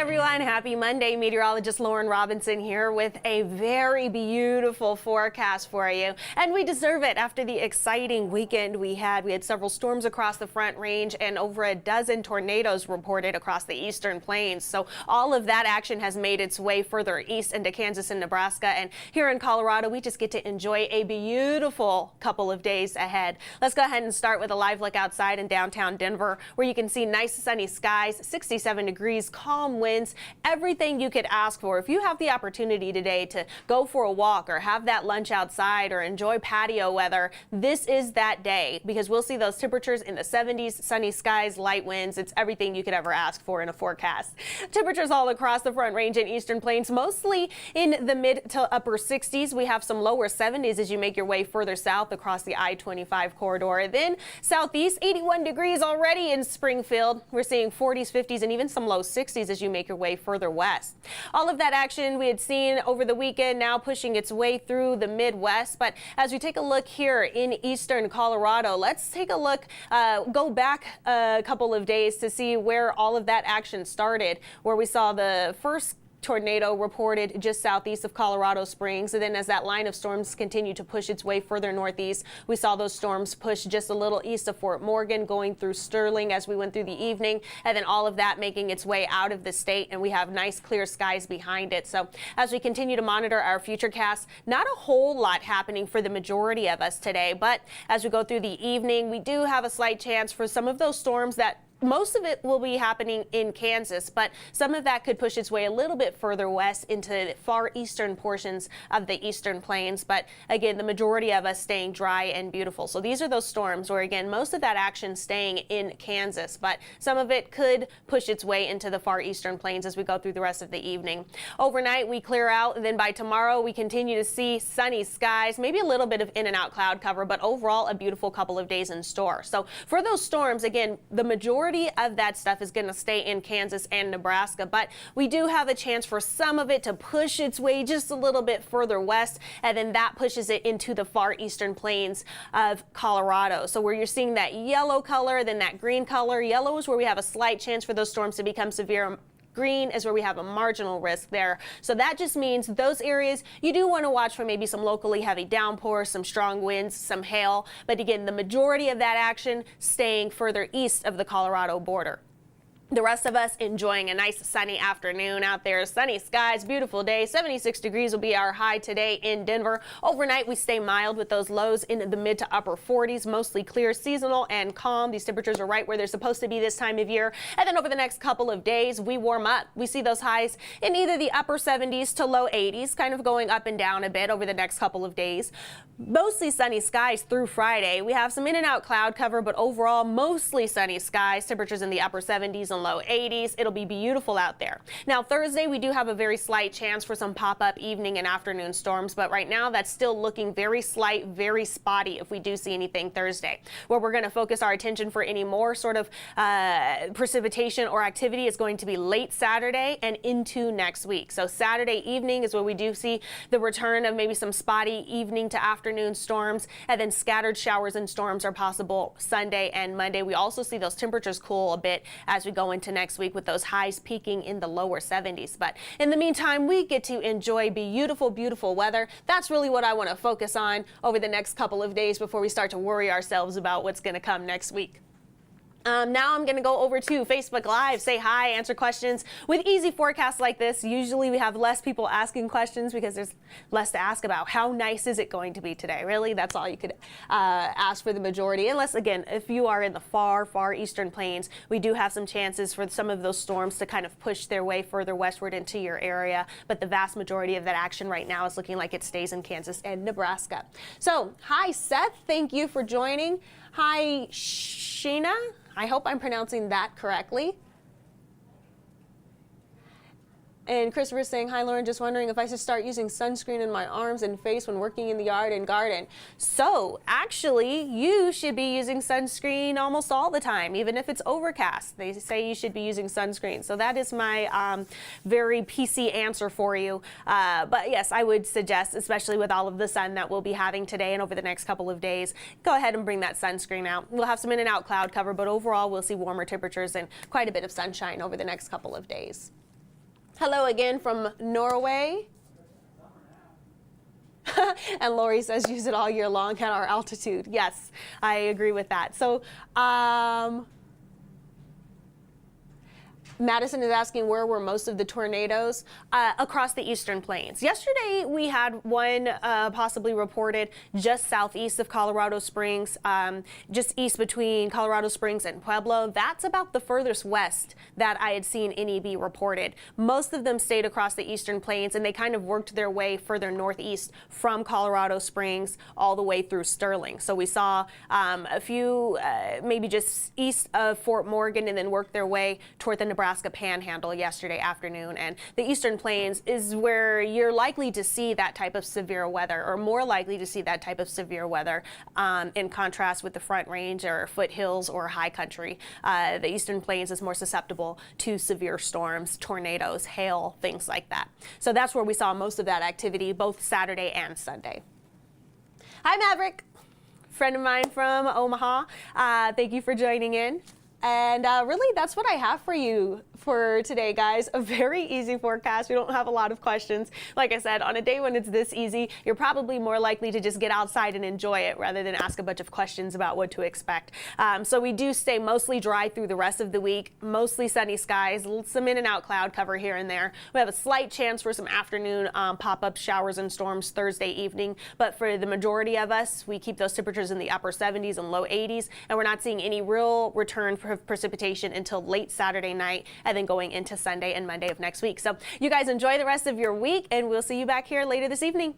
everyone. Happy Monday. Meteorologist Laurann Robinson here with a very beautiful forecast for you. And we deserve it after the exciting weekend we had. We had several storms across the Front Range and over a dozen tornadoes reported across the eastern plains. So all of that action has made its way further east into Kansas and Nebraska. And here in Colorado, we just get to enjoy a beautiful couple of days ahead. Let's go ahead and start with a live look outside in downtown Denver, where you can see nice sunny skies, 67 degrees, calm winds, everything you could ask for. If you have the opportunity today to go for a walk or have that lunch outside or enjoy patio weather, this is that day, because we'll see those temperatures in the 70s, sunny skies, light winds. It's everything you could ever ask for in a forecast. Temperatures all across the Front Range and eastern plains, mostly in the mid to upper 60s. We have some lower 70s as you make your way further south across the I-25 corridor. Then southeast, 81 degrees already in Springfield. We're seeing 40s, 50s, and even some low 60s as you make your way further west. All of that action we had seen over the weekend now pushing its way through the Midwest. But as we take a look here in eastern Colorado, let's take a look, go back a couple of days to see where all of that action started, where we saw the first tornado reported just southeast of Colorado Springs. And then as that line of storms continued to push its way further northeast, we saw those storms push just a little east of Fort Morgan, going through Sterling as we went through the evening, and then all of that making its way out of the state. And we have nice clear skies behind it. So as we continue to monitor our futurecast, not a whole lot happening for the majority of us today. But as we go through the evening, we do have a slight chance for some of those storms that most of it will be happening in Kansas, but some of that could push its way a little bit further west into the far eastern portions of the eastern plains. But again, the majority of us staying dry and beautiful. So these are those storms where, again, most of that action staying in Kansas, but some of it could push its way into the far eastern plains as we go through the rest of the evening. Overnight, we clear out, and then by tomorrow, we continue to see sunny skies, maybe a little bit of in and out cloud cover, but overall a beautiful couple of days in store. So for those storms, again, the majority of that stuff is going to stay in Kansas and Nebraska, but we do have a chance for some of it to push its way just a little bit further west, and then that pushes it into the far eastern plains of Colorado. So where you're seeing that yellow color, then that green color. Yellow is where we have a slight chance for those storms to become severe. Green is where we have a marginal risk there. So that just means those areas you do want to watch for maybe some locally heavy downpours, some strong winds, some hail. But again, the majority of that action staying further east of the Colorado border. The rest of us enjoying a nice sunny afternoon out there. Sunny skies, beautiful day. 76 degrees will be our high today in Denver. Overnight, we stay mild with those lows in the mid to upper 40s, mostly clear, seasonal, and calm. These temperatures are right where they're supposed to be this time of year. And then over the next couple of days, we warm up. We see those highs in either the upper 70s to low 80s, kind of going up and down a bit over the next couple of days. Mostly sunny skies through Friday. We have some in and out cloud cover, but overall, mostly sunny skies. Temperatures in the upper 70s and low 80s. It'll be beautiful out there. Now, Thursday, we do have a very slight chance for some pop-up evening and afternoon storms, but right now that's still looking very slight, very spotty if we do see anything Thursday. Where we're going to focus our attention for any more sort of precipitation or activity is going to be late Saturday and into next week. So Saturday evening is where we do see the return of maybe some spotty evening to afternoon storms, and then scattered showers and storms are possible Sunday and Monday. We also see those temperatures cool a bit as we go into next week with those highs peaking in the lower 70s. But in the meantime, we get to enjoy beautiful, beautiful weather. That's really what I want to focus on over the next couple of days before we start to worry ourselves about what's going to come next week. Now I'm going to go over to Facebook Live, say hi, answer questions. With easy forecasts like this, usually we have less people asking questions because there's less to ask about. How nice is it going to be today? Really, that's all you could ask for the majority. Unless, again, if you are in the far, far eastern plains, we do have some chances for some of those storms to kind of push their way further westward into your area. But the vast majority of that action right now is looking like it stays in Kansas and Nebraska. So, hi, Seth. Thank you for joining. Hi, Sheena. I hope I'm pronouncing that correctly. And Christopher is saying, hi, Lauren, just wondering if I should start using sunscreen in my arms and face when working in the yard and garden. So actually, you should be using sunscreen almost all the time, even if it's overcast. They say you should be using sunscreen. So that is my very PC answer for you. But yes, I would suggest, especially with all of the sun that we'll be having today and over the next couple of days, go ahead and bring that sunscreen out. We'll have some in and out cloud cover, but overall we'll see warmer temperatures and quite a bit of sunshine over the next couple of days. Hello again from Norway. And Lori says use it all year long at our altitude. Yes, I agree with that. So, Madison is asking where were most of the tornadoes across the eastern plains. Yesterday we had one possibly reported just southeast of Colorado Springs, just east between Colorado Springs and Pueblo. That's about the furthest west that I had seen any be reported. Most of them stayed across the eastern plains, and they kind of worked their way further northeast from Colorado Springs all the way through Sterling. So we saw a few maybe just east of Fort Morgan, and then worked their way toward the Nebraska Panhandle yesterday afternoon. And the eastern plains is where you're likely to see that type of severe weather, or more likely to see that type of severe weather, in contrast with the Front Range or foothills or high country. The eastern plains is more susceptible to severe storms, tornadoes, hail, things like that. So that's where we saw most of that activity, both Saturday and Sunday. Hi, Maverick, friend of mine from Omaha. Thank you for joining in. And really, that's what I have for you for today, guys. A very easy forecast. We don't have a lot of questions. Like I said, on a day when it's this easy, you're probably more likely to just get outside and enjoy it rather than ask a bunch of questions about what to expect. So we do stay mostly dry through the rest of the week, mostly sunny skies, some in and out cloud cover here and there. We have a slight chance for some afternoon pop-up showers and storms Thursday evening, but for the majority of us, we keep those temperatures in the upper 70s and low 80s, and we're not seeing any real return for precipitation until late Saturday night, and then going into Sunday and Monday of next week. So you guys enjoy the rest of your week, and we'll see you back here later this evening.